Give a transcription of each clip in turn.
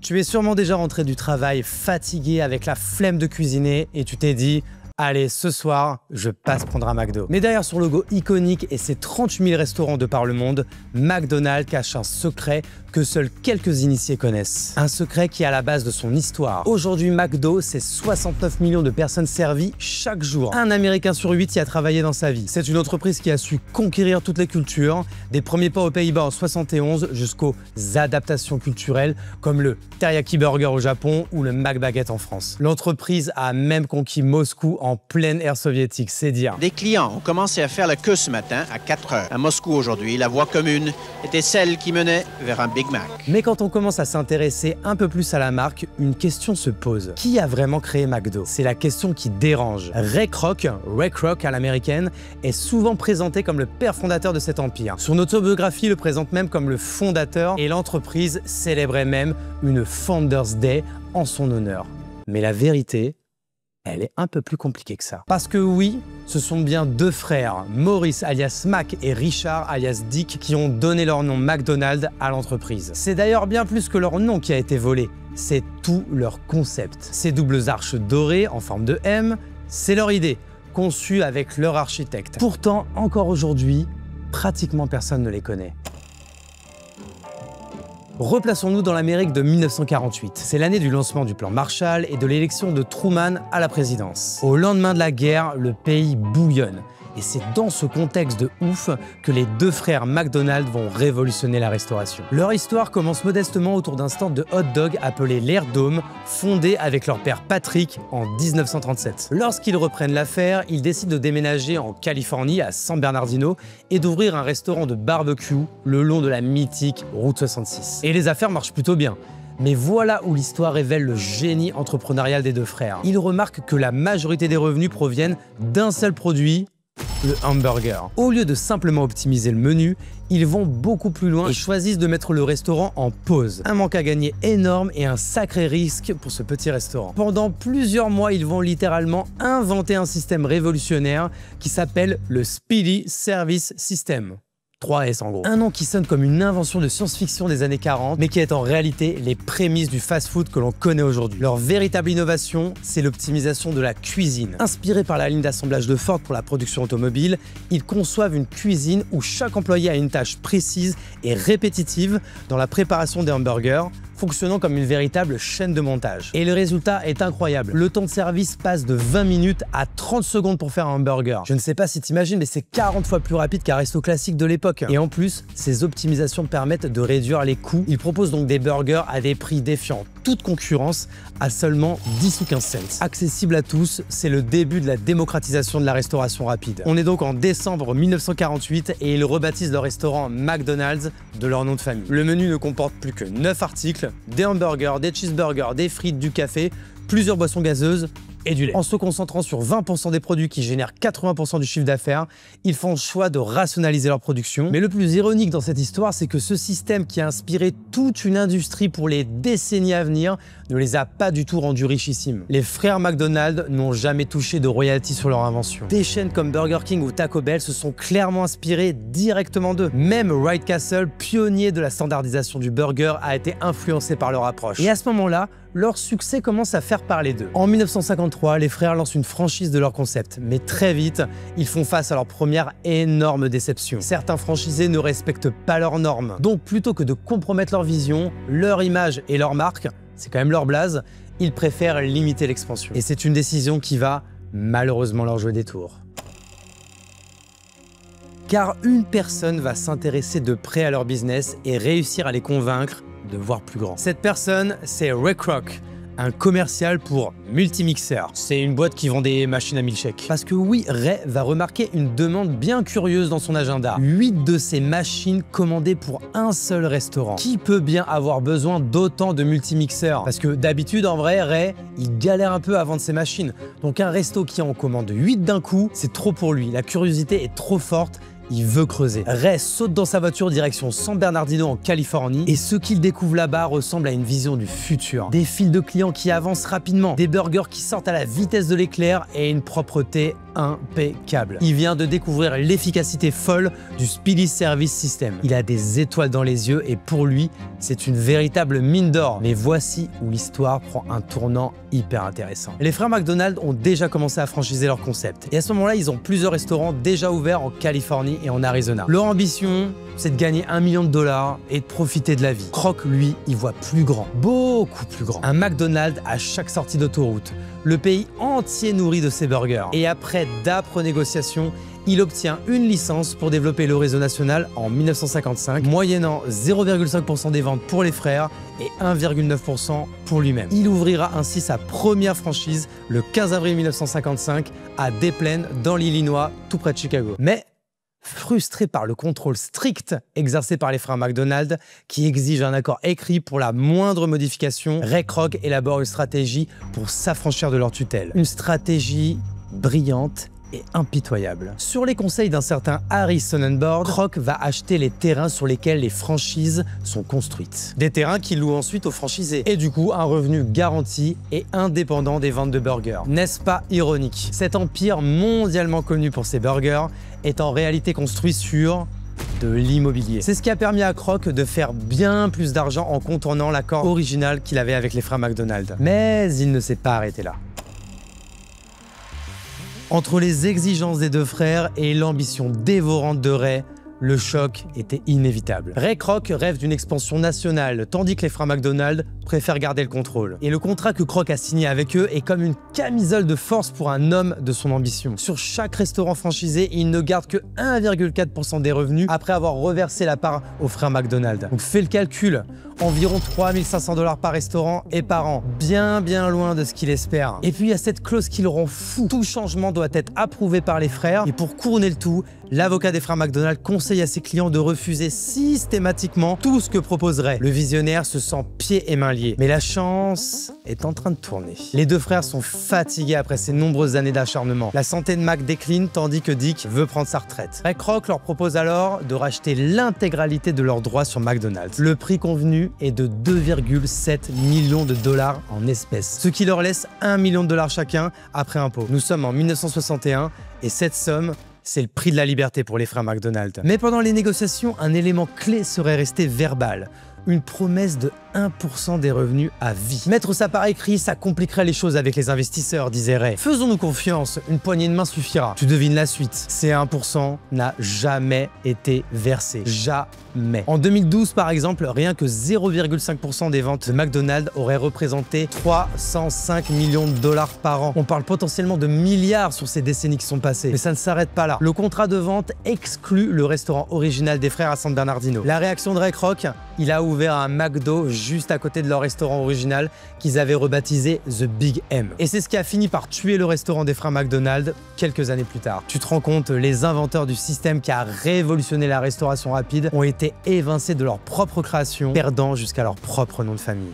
Tu es sûrement déjà rentré du travail fatigué avec la flemme de cuisiner et tu t'es dit « Allez, ce soir, je passe prendre un McDo ». Mais derrière son logo iconique et ses 38 000 restaurants de par le monde, McDonald's cache un secret que seuls quelques initiés connaissent. Un secret qui est à la base de son histoire. Aujourd'hui, McDo, c'est 69 millions de personnes servies chaque jour. Un Américain sur 8 y a travaillé dans sa vie. C'est une entreprise qui a su conquérir toutes les cultures, des premiers pas aux Pays-Bas en 71 jusqu'aux adaptations culturelles comme le teriyaki burger au Japon ou le McBaguette en France. L'entreprise a même conquis Moscou en pleine ère soviétique, c'est dire. Des clients ont commencé à faire la queue ce matin à 4 heures. À Moscou aujourd'hui, la voie commune était celle qui menait vers un Big Mac. Mais quand on commence à s'intéresser un peu plus à la marque, une question se pose. Qui a vraiment créé McDo? C'est la question qui dérange. Ray Kroc à l'américaine, est souvent présenté comme le père fondateur de cet empire. Son autobiographie le présente même comme le fondateur et l'entreprise célébrait même une Founders Day en son honneur. Mais la vérité, elle est un peu plus compliquée que ça. Parce que oui, ce sont bien deux frères, Maurice alias Mac et Richard alias Dick, qui ont donné leur nom McDonald's à l'entreprise. C'est d'ailleurs bien plus que leur nom qui a été volé, c'est tout leur concept. Ces doubles arches dorées en forme de M, c'est leur idée, conçue avec leur architecte. Pourtant, encore aujourd'hui, pratiquement personne ne les connaît. Replaçons-nous dans l'Amérique de 1948. C'est l'année du lancement du plan Marshall et de l'élection de Truman à la présidence. Au lendemain de la guerre, le pays bouillonne. Et c'est dans ce contexte de ouf que les deux frères McDonald vont révolutionner la restauration. Leur histoire commence modestement autour d'un stand de hot dog appelé l'Air Dome, fondé avec leur père Patrick en 1937. Lorsqu'ils reprennent l'affaire, ils décident de déménager en Californie, à San Bernardino, et d'ouvrir un restaurant de barbecue le long de la mythique Route 66. Et les affaires marchent plutôt bien. Mais voilà où l'histoire révèle le génie entrepreneurial des deux frères. Ils remarquent que la majorité des revenus proviennent d'un seul produit, le hamburger. Au lieu de simplement optimiser le menu, ils vont beaucoup plus loin et choisissent de mettre le restaurant en pause. Un manque à gagner énorme et un sacré risque pour ce petit restaurant. Pendant plusieurs mois, ils vont littéralement inventer un système révolutionnaire qui s'appelle le Speedy Service System. 3S en gros. Un nom qui sonne comme une invention de science-fiction des années 40, mais qui est en réalité les prémices du fast-food que l'on connaît aujourd'hui. Leur véritable innovation, c'est l'optimisation de la cuisine. Inspirés par la ligne d'assemblage de Ford pour la production automobile, ils conçoivent une cuisine où chaque employé a une tâche précise et répétitive dans la préparation des hamburgers, fonctionnant comme une véritable chaîne de montage. Et le résultat est incroyable. Le temps de service passe de 20 minutes à 30 secondes pour faire un hamburger. Je ne sais pas si t'imagines, mais c'est 40 fois plus rapide qu'un resto classique de l'époque. Et en plus, ces optimisations permettent de réduire les coûts. Ils proposent donc des burgers à des prix défiant toute concurrence à seulement 10 ou 15 cents. Accessible à tous, c'est le début de la démocratisation de la restauration rapide. On est donc en décembre 1948 et ils rebaptisent leur restaurant McDonald's de leur nom de famille. Le menu ne comporte plus que 9 articles, des hamburgers, des cheeseburgers, des frites, du café, plusieurs boissons gazeuses et du lait. En se concentrant sur 20% des produits qui génèrent 80% du chiffre d'affaires, ils font le choix de rationaliser leur production. Mais le plus ironique dans cette histoire, c'est que ce système qui a inspiré toute une industrie pour les décennies à venir ne les a pas du tout rendus richissimes. Les frères McDonald n'ont jamais touché de royalties sur leur invention. Des chaînes comme Burger King ou Taco Bell se sont clairement inspirées directement d'eux. Même Wright Castle, pionnier de la standardisation du burger, a été influencé par leur approche. Et à ce moment-là, leur succès commence à faire parler d'eux. En 1953, les frères lancent une franchise de leur concept, mais très vite, ils font face à leur première énorme déception. Certains franchisés ne respectent pas leurs normes. Donc plutôt que de compromettre leur vision, leur image et leur marque, c'est quand même leur blase, ils préfèrent limiter l'expansion. Et c'est une décision qui va malheureusement leur jouer des tours. Car une personne va s'intéresser de près à leur business et réussir à les convaincre de voir plus grand. Cette personne, c'est Ray Kroc, un commercial pour Multimixer. C'est une boîte qui vend des machines à milkshake. Parce que oui, Ray va remarquer une demande bien curieuse dans son agenda. 8 de ces machines commandées pour un seul restaurant. Qui peut bien avoir besoin d'autant de multimixeurs? Parce que d'habitude, en vrai, Ray, il galère un peu à vendre ses machines. Donc un resto qui en commande 8 d'un coup, c'est trop pour lui. La curiosité est trop forte. Il veut creuser. Ray saute dans sa voiture direction San Bernardino en Californie et ce qu'il découvre là-bas ressemble à une vision du futur. Des files de clients qui avancent rapidement, des burgers qui sortent à la vitesse de l'éclair et une propreté impeccable. Il vient de découvrir l'efficacité folle du Speedy Service System. Il a des étoiles dans les yeux et pour lui, c'est une véritable mine d'or. Mais voici où l'histoire prend un tournant hyper intéressant. Les frères McDonald ont déjà commencé à franchiser leur concept. Et à ce moment-là, ils ont plusieurs restaurants déjà ouverts en Californie et en Arizona. Leur ambition, c'est de gagner $1 million et de profiter de la vie. Kroc, lui, il voit plus grand, beaucoup plus grand. Un McDonald's à chaque sortie d'autoroute. Le pays entier nourri de ses burgers. Et après d'âpres négociations, il obtient une licence pour développer le réseau national en 1955, moyennant 0,5% des ventes pour les frères et 1,9% pour lui-même. Il ouvrira ainsi sa première franchise le 15 avril 1955 à Des Plaines, dans l'Illinois, tout près de Chicago. Mais frustré par le contrôle strict exercé par les frères McDonald, qui exige un accord écrit pour la moindre modification, Ray Kroc élabore une stratégie pour s'affranchir de leur tutelle. Une stratégie brillante et impitoyable. Sur les conseils d'un certain Harry Sonnenborn, Kroc va acheter les terrains sur lesquels les franchises sont construites. Des terrains qu'il loue ensuite aux franchisés. Et du coup, un revenu garanti et indépendant des ventes de burgers. N'est-ce pas ironique? Cet empire mondialement connu pour ses burgers est en réalité construit sur de l'immobilier. C'est ce qui a permis à Kroc de faire bien plus d'argent en contournant l'accord original qu'il avait avec les frères McDonald. Mais il ne s'est pas arrêté là. Entre les exigences des deux frères et l'ambition dévorante de Ray, le choc était inévitable. Ray Kroc rêve d'une expansion nationale, tandis que les frères McDonald préfèrent garder le contrôle. Et le contrat que Kroc a signé avec eux est comme une camisole de force pour un homme de son ambition. Sur chaque restaurant franchisé, il ne garde que 1,4% des revenus après avoir reversé la part aux frères McDonald. Donc fais le calcul, environ 3 500 $ par restaurant et par an. Bien loin de ce qu'il espère. Et puis il y a cette clause qui le rend fou. Tout changement doit être approuvé par les frères. Et pour couronner le tout, l'avocat des frères McDonald conseille à ses clients de refuser systématiquement tout ce que proposerait. Le visionnaire se sent pieds et mains liés. Mais la chance est en train de tourner. Les deux frères sont fatigués après ces nombreuses années d'acharnement. La santé de Mac décline tandis que Dick veut prendre sa retraite. Ray Kroc leur propose alors de racheter l'intégralité de leurs droits sur McDonald's. Le prix convenu est de 2,7 millions de dollars en espèces, ce qui leur laisse $1 million chacun après impôt. Nous sommes en 1961 et cette somme, c'est le prix de la liberté pour les frères McDonald. Mais pendant les négociations, un élément clé serait resté verbal. Une promesse de 1% des revenus à vie. Mettre ça par écrit, ça compliquerait les choses avec les investisseurs, disait Ray. Faisons-nous confiance, une poignée de main suffira. Tu devines la suite. Ces 1% n'a jamais été versé. Jamais. En 2012, par exemple, rien que 0,5% des ventes de McDonald's auraient représenté 305 millions de dollars par an. On parle potentiellement de milliards sur ces décennies qui sont passées. Mais ça ne s'arrête pas là. Le contrat de vente exclut le restaurant original des frères à San Bernardino. La réaction de Ray Kroc, il a ouvert un McDo juste à côté de leur restaurant original qu'ils avaient rebaptisé The Big M. Et c'est ce qui a fini par tuer le restaurant des frères McDonald quelques années plus tard. Tu te rends compte, les inventeurs du système qui a révolutionné la restauration rapide ont été évincés de leur propre création, perdant jusqu'à leur propre nom de famille.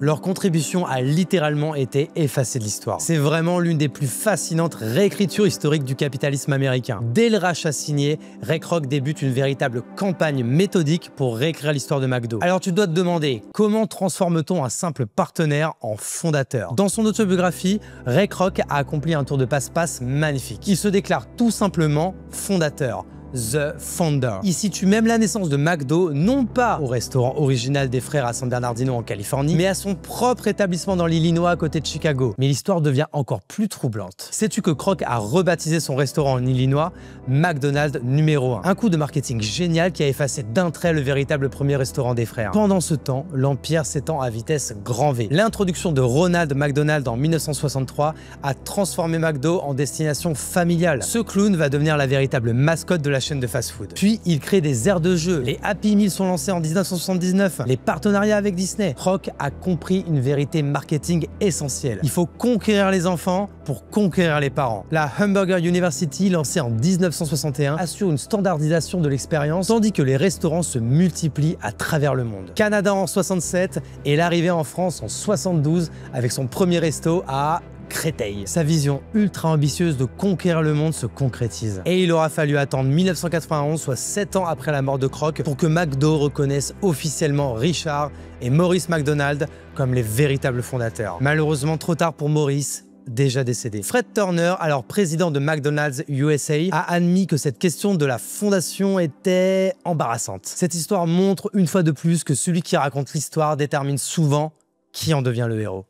Leur contribution a littéralement été effacée de l'histoire. C'est vraiment l'une des plus fascinantes réécritures historiques du capitalisme américain. Dès le rachat signé, Ray Kroc débute une véritable campagne méthodique pour réécrire l'histoire de McDo. Alors tu dois te demander, comment transforme-t-on un simple partenaire en fondateur? Dans son autobiographie, Ray Kroc a accompli un tour de passe-passe magnifique. Il se déclare tout simplement fondateur. The Founder. Il situe même la naissance de McDo, non pas au restaurant original des frères à San Bernardino en Californie, mais à son propre établissement dans l'Illinois à côté de Chicago. Mais l'histoire devient encore plus troublante. Sais-tu que Kroc a rebaptisé son restaurant en Illinois McDonald's numéro 1? Un coup de marketing génial qui a effacé d'un trait le véritable premier restaurant des frères. Pendant ce temps, l'empire s'étend à vitesse grand V. L'introduction de Ronald McDonald en 1963 a transformé McDo en destination familiale. Ce clown va devenir la véritable mascotte de la chaîne de fast-food. Puis, il crée des aires de jeu. Les Happy Meals sont lancés en 1979. Les partenariats avec Disney. Kroc a compris une vérité marketing essentielle. Il faut conquérir les enfants pour conquérir les parents. La Hamburger University, lancée en 1961, assure une standardisation de l'expérience, tandis que les restaurants se multiplient à travers le monde. Canada en 67 et l'arrivée en France en 72 avec son premier resto à Créteil. Sa vision ultra ambitieuse de conquérir le monde se concrétise. Et il aura fallu attendre 1991, soit 7 ans après la mort de Kroc, pour que McDo reconnaisse officiellement Richard et Maurice McDonald comme les véritables fondateurs. Malheureusement, trop tard pour Maurice, déjà décédé. Fred Turner, alors président de McDonald's USA, a admis que cette question de la fondation était embarrassante. Cette histoire montre une fois de plus que celui qui raconte l'histoire détermine souvent qui en devient le héros.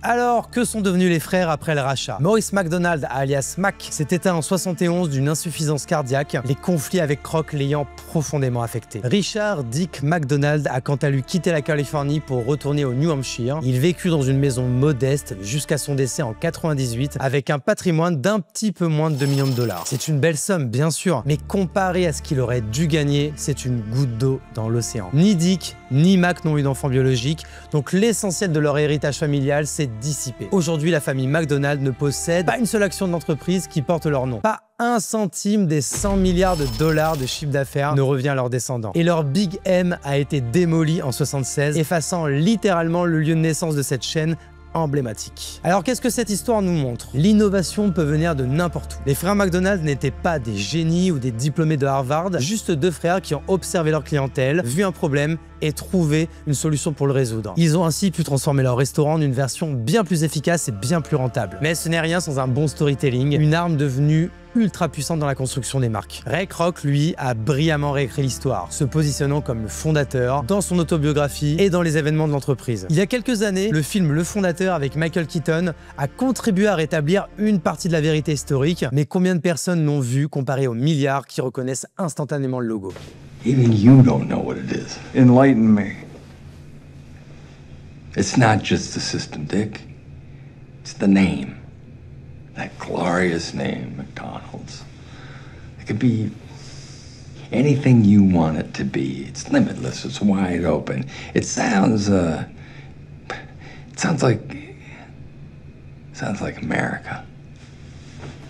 Alors, que sont devenus les frères après le rachat? Maurice McDonald, alias Mac, s'est éteint en 71 d'une insuffisance cardiaque, les conflits avec Kroc l'ayant profondément affecté. Richard Dick McDonald a quant à lui quitté la Californie pour retourner au New Hampshire. Il vécut dans une maison modeste jusqu'à son décès en 98 avec un patrimoine d'un petit peu moins de 2 millions de dollars. C'est une belle somme, bien sûr, mais comparé à ce qu'il aurait dû gagner, c'est une goutte d'eau dans l'océan. Ni Dick, ni Mac n'ont eu d'enfants biologiques, donc l'essentiel de leur héritage familial s'est dissipé. Aujourd'hui, la famille McDonald ne possède pas une seule action de l'entreprise qui porte leur nom. Pas un centime des 100 milliards de dollars de chiffre d'affaires ne revient à leurs descendants. Et leur Big M a été démoli en 76, effaçant littéralement le lieu de naissance de cette chaîne emblématique. Alors qu'est-ce que cette histoire nous montre? L'innovation peut venir de n'importe où. Les frères McDonald n'étaient pas des génies ou des diplômés de Harvard, juste deux frères qui ont observé leur clientèle, vu un problème et trouvé une solution pour le résoudre. Ils ont ainsi pu transformer leur restaurant en une version bien plus efficace et bien plus rentable. Mais ce n'est rien sans un bon storytelling, une arme devenue ultra puissante dans la construction des marques. Ray Kroc, lui, a brillamment réécrit l'histoire, se positionnant comme le fondateur dans son autobiographie et dans les événements de l'entreprise. Il y a quelques années, le film Le Fondateur avec Michael Keaton a contribué à rétablir une partie de la vérité historique, mais combien de personnes l'ont vu comparé aux milliards qui reconnaissent instantanément le logo? Even you don't know what it is. Enlighten me. It's not just the system, Dick. It's the name. That glorious name, McDonald's. It could be anything you want it to be. It's limitless. It's wide open. It sounds like America.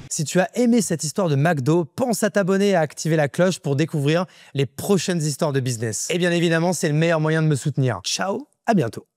Si tu as aimé cette histoire de McDo, pense à t'abonner et à activer la cloche pour découvrir les prochaines histoires de business. Et bien évidemment, c'est le meilleur moyen de me soutenir. Ciao, à bientôt.